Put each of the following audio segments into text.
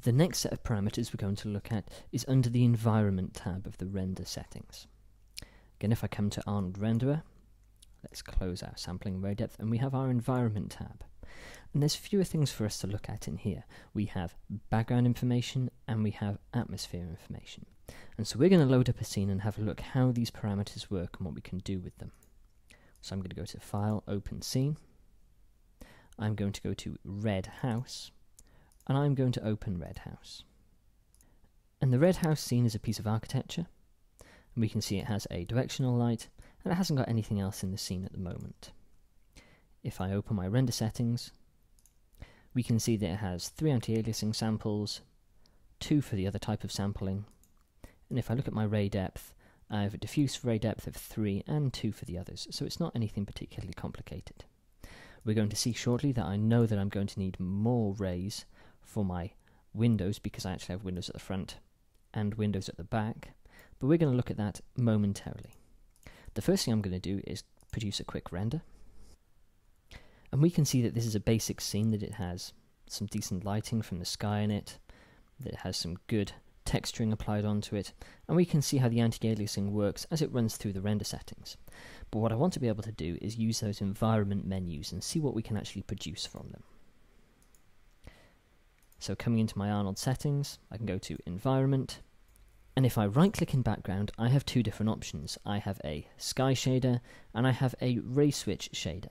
The next set of parameters we're going to look at is under the Environment tab of the Render settings. Again, if I come to Arnold Renderer, let's close our sampling ray depth, and we have our Environment tab. And there's fewer things for us to look at in here. We have background information and we have atmosphere information. And so we're going to load up a scene and have a look how these parameters work and what we can do with them. So I'm going to go to File, Open Scene. I'm going to go to Red House, and I'm going to open Red House. And the Red House scene is a piece of architecture, and we can see it has a directional light, and it hasn't got anything else in the scene at the moment. If I open my render settings, we can see that it has 3 anti-aliasing samples, 2 for the other type of sampling, and if I look at my ray depth, I have a diffuse ray depth of 3 and 2 for the others, so it's not anything particularly complicated. We're going to see shortly that I know that I'm going to need more rays for my windows because I actually have windows at the front and windows at the back, but we're going to look at that momentarily. The first thing I'm going to do is produce a quick render, and we can see that this is a basic scene, that it has some decent lighting from the sky in it, that it has some good texturing applied onto it, and we can see how the anti-aliasing works as it runs through the render settings. But what I want to be able to do is use those environment menus and see what we can actually produce from them. So coming into my Arnold settings, I can go to Environment, and if I right click in background, I have 2 different options. I have a sky shader and I have a ray switch shader.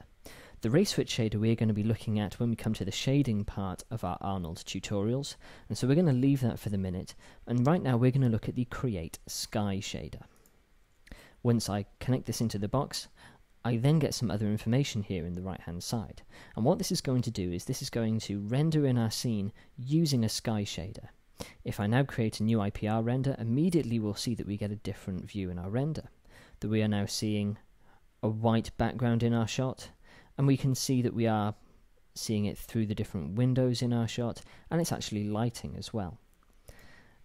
The ray switch shader we're going to be looking at when we come to the shading part of our Arnold tutorials, and so we're going to leave that for the minute, and right now we're going to look at the Create Sky shader. Once I connect this into the box, I then get some other information here in the right hand side, and what this is going to do is this is going to render in our scene using a sky shader. If I now create a new IPR render, immediately we'll see that we get a different view in our render, that we are now seeing a white background in our shot, and we can see that we are seeing it through the different windows in our shot, and it's actually lighting as well.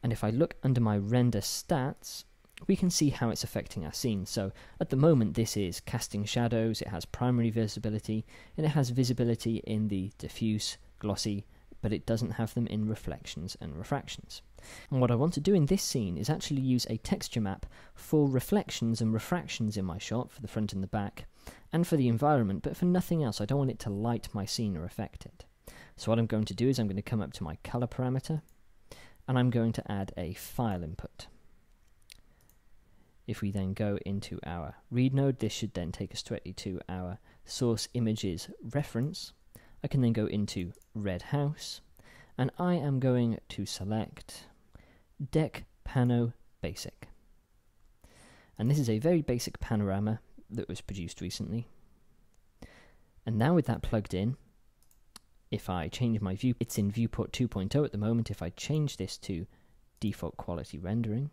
And if I look under my render stats, we can see how it's affecting our scene. So at the moment this is casting shadows, it has primary visibility, and it has visibility in the diffuse, glossy, but it doesn't have them in reflections and refractions. And what I want to do in this scene is actually use a texture map for reflections and refractions in my shot, for the front and the back, and for the environment, but for nothing else. I don't want it to light my scene or affect it. So what I'm going to do is I'm going to come up to my color parameter, and I'm going to add a file input. If we then go into our read node, this should then take us directly to our source images reference. I can then go into Red House, and I am going to select Deck Pano Basic. And this is a very basic panorama that was produced recently. And now with that plugged in, if I change my view, it's in viewport 2.0 at the moment. If I change this to default quality rendering,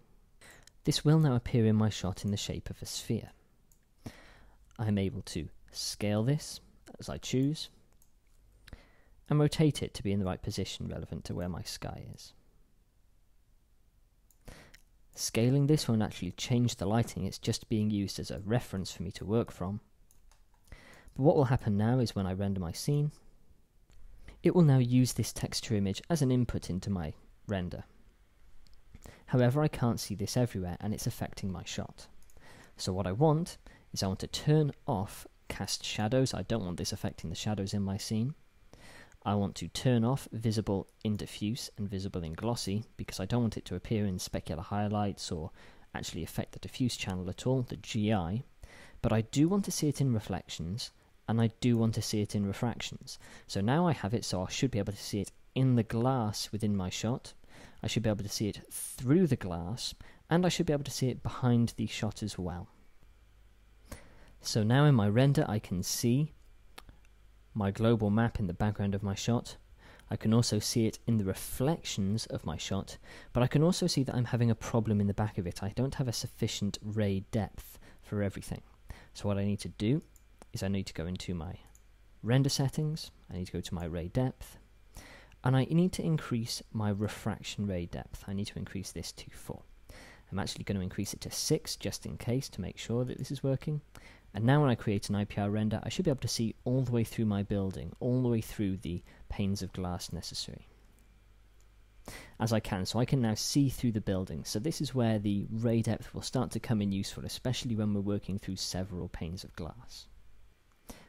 this will now appear in my shot in the shape of a sphere. I'm able to scale this as I choose, and rotate it to be in the right position relevant to where my sky is. Scaling this won't actually change the lighting, it's just being used as a reference for me to work from. But what will happen now is when I render my scene, it will now use this texture image as an input into my render. However, I can't see this everywhere and it's affecting my shot. So what I want is I want to turn off cast shadows. I don't want this affecting the shadows in my scene. I want to turn off visible in diffuse and visible in glossy because I don't want it to appear in specular highlights or actually affect the diffuse channel at all, the GI, but I do want to see it in reflections and I do want to see it in refractions. So now I have it, so I should be able to see it in the glass within my shot, I should be able to see it through the glass, and I should be able to see it behind the shot as well. So now in my render I can see my global map in the background of my shot. I can also see it in the reflections of my shot, but I can also see that I'm having a problem in the back of it. I don't have a sufficient ray depth for everything. So what I need to do is I need to go into my render settings, I need to go to my ray depth, and I need to increase my refraction ray depth. I need to increase this to 4. I'm actually going to increase it to 6 just in case to make sure that this is working. And now when I create an IPR render, I should be able to see all the way through my building, all the way through the panes of glass necessary. as I can, so I can now see through the building. So this is where the ray depth will start to come in useful, especially when we're working through several panes of glass.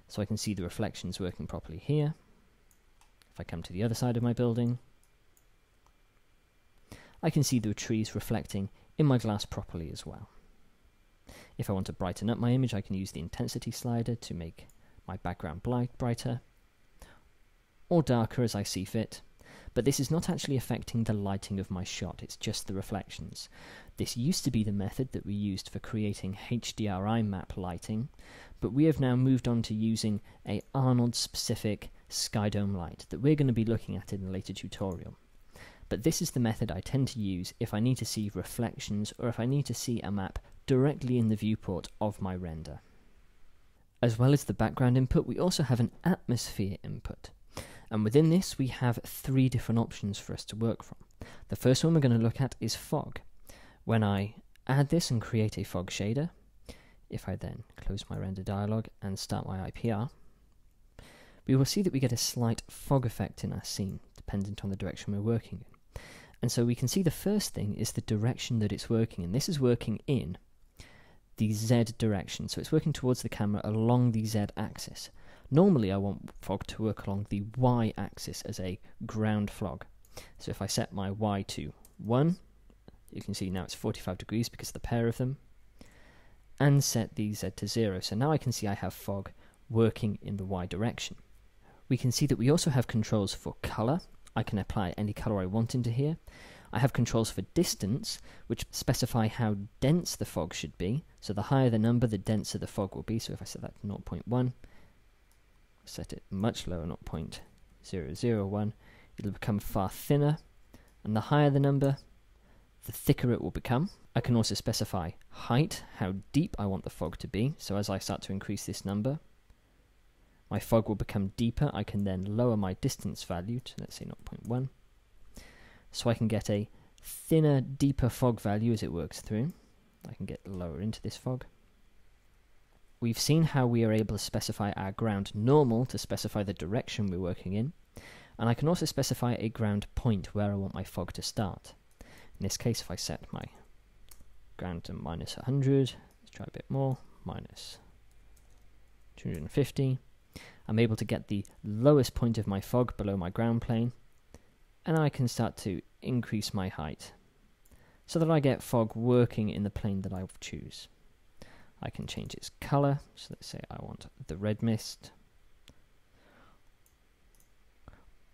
So I can see the reflections working properly here. If I come to the other side of my building, I can see the trees reflecting in my glass properly as well. If I want to brighten up my image, I can use the intensity slider to make my background brighter or darker as I see fit. But this is not actually affecting the lighting of my shot, it's just the reflections. This used to be the method that we used for creating HDRI map lighting, but we have now moved on to using a Arnold-specific skydome light that we're going to be looking at in a later tutorial. But this is the method I tend to use if I need to see reflections or if I need to see a map directly in the viewport of my render. As well as the background input, we also have an atmosphere input. And within this, we have 3 different options for us to work from. The first one we're going to look at is fog. When I add this and create a fog shader, if I then close my render dialog and start my IPR, we will see that we get a slight fog effect in our scene, dependent on the direction we're working in. And so we can see the first thing is the direction that it's working in. This is working in the Z direction, so it's working towards the camera along the Z axis. Normally I want fog to work along the Y axis as a ground fog. So if I set my Y to 1, you can see now it's 45 degrees because of the pair of them, and set the Z to 0. So now I can see I have fog working in the Y direction. We can see that we also have controls for color. I can apply any color I want into here. I have controls for distance, which specify how dense the fog should be. So the higher the number, the denser the fog will be. So if I set that to 0.1, set it much lower, 0.001, it'll become far thinner. And the higher the number, the thicker it will become. I can also specify height, how deep I want the fog to be. So as I start to increase this number, my fog will become deeper. I can then lower my distance value to, let's say, 0.1. So I can get a thinner, deeper fog value as it works through. I can get lower into this fog. We've seen how we are able to specify our ground normal to specify the direction we're working in. And I can also specify a ground point where I want my fog to start. In this case, if I set my ground to minus 100, let's try a bit more, minus 250, I'm able to get the lowest point of my fog below my ground plane, and I can start to increase my height so that I get fog working in the plane that I choose. I can change its color, so let's say I want the red mist,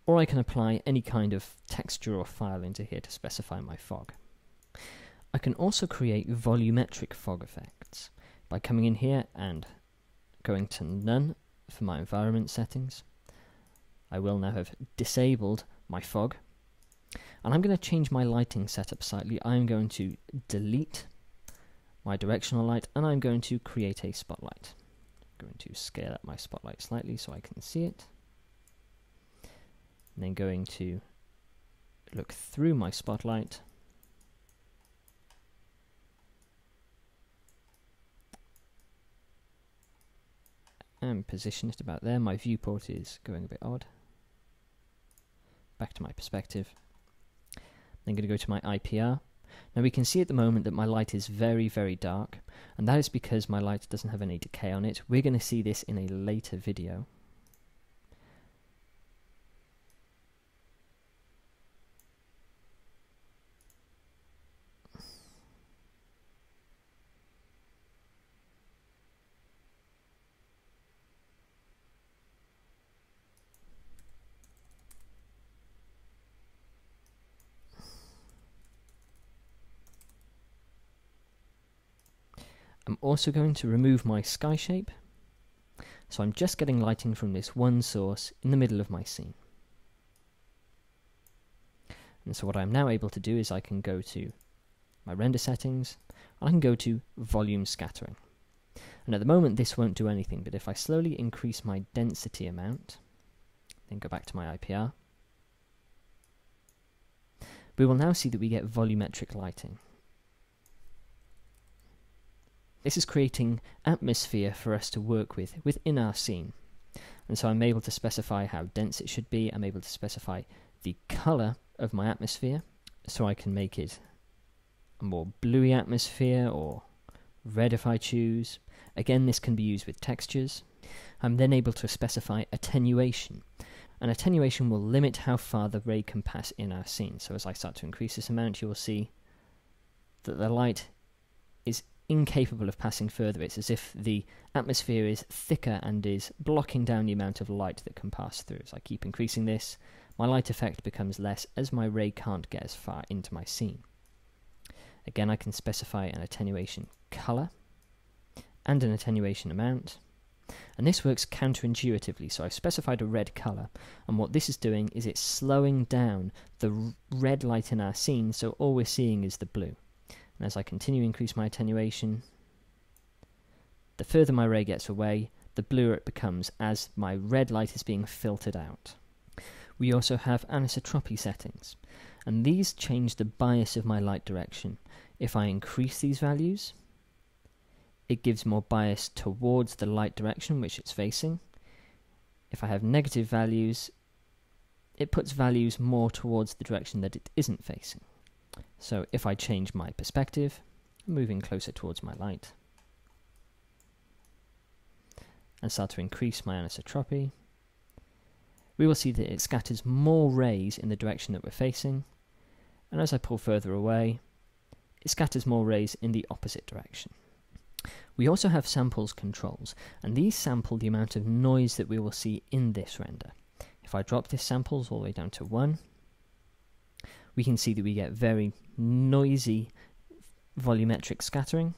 or I can apply any kind of texture or file into here to specify my fog. I can also create volumetric fog effects by coming in here and going to none for my environment settings. I will now have disabled my fog, and I'm going to change my lighting setup slightly. I'm going to delete my directional light, and I'm going to create a spotlight. I'm going to scale up my spotlight slightly so I can see it, and then going to look through my spotlight and position it about there. My viewport is going a bit odd. Back to my perspective. Then going to go to my IPR. Now we can see at the moment that my light is very, very dark, and that is because my light doesn't have any decay on it. We're going to see this in a later video. I'm also going to remove my sky shape, so I'm just getting lighting from this one source in the middle of my scene. And so what I'm now able to do is I can go to my render settings, and I can go to volume scattering. And at the moment this won't do anything, but if I slowly increase my density amount, then go back to my IPR, we will now see that we get volumetric lighting. This is creating atmosphere for us to work with within our scene. And so I'm able to specify how dense it should be. I'm able to specify the color of my atmosphere. so I can make it a more bluey atmosphere, or red if I choose. Again, this can be used with textures. I'm then able to specify attenuation. And attenuation will limit how far the ray can pass in our scene. So as I start to increase this amount, you will see that the light is incapable of passing further. It's as if the atmosphere is thicker and is blocking down the amount of light that can pass through. As I keep increasing this, my light effect becomes less as my ray can't get as far into my scene. Again, I can specify an attenuation color and an attenuation amount. And this works counterintuitively, so I've specified a red color, and what this is doing is it's slowing down the red light in our scene, so all we're seeing is the blue. And as I continue to increase my attenuation, the further my ray gets away, the bluer it becomes as my red light is being filtered out. We also have anisotropy settings, and these change the bias of my light direction. If I increase these values, it gives more bias towards the light direction which it's facing. If I have negative values, it puts values more towards the direction that it isn't facing. So if I change my perspective, moving closer towards my light, and start to increase my anisotropy, we will see that it scatters more rays in the direction that we're facing, and as I pull further away, it scatters more rays in the opposite direction. We also have samples controls, and these sample the amount of noise that we will see in this render. If I drop this samples all the way down to 1, we can see that we get very noisy volumetric scattering,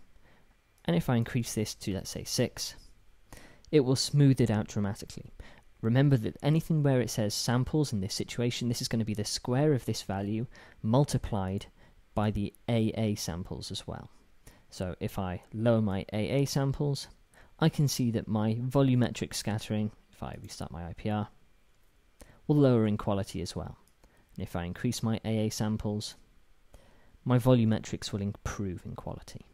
and if I increase this to, let's say, 6, it will smooth it out dramatically. Remember that anything where it says samples in this situation, this is going to be the square of this value multiplied by the AA samples as well. So if I lower my AA samples, I can see that my volumetric scattering, if I restart my IPR, will lower in quality as well. And if I increase my AA samples, my volumetrics will improve in quality.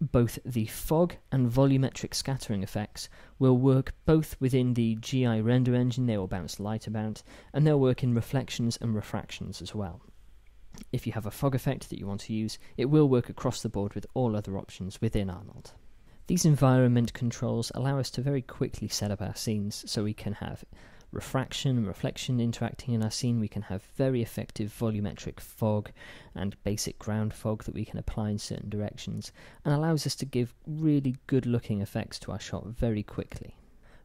Both the fog and volumetric scattering effects will work both within the GI render engine, they will bounce light about, and they'll work in reflections and refractions as well. If you have a fog effect that you want to use, it will work across the board with all other options within Arnold. These environment controls allow us to very quickly set up our scenes, so we can have refraction and reflection interacting in our scene. We can have very effective volumetric fog and basic ground fog that we can apply in certain directions, and allows us to give really good looking effects to our shot very quickly.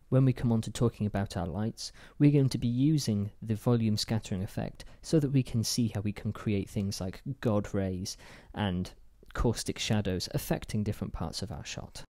When we come on to talking about our lights, we're going to be using the volume scattering effect so that we can see how we can create things like God rays and caustic shadows affecting different parts of our shot.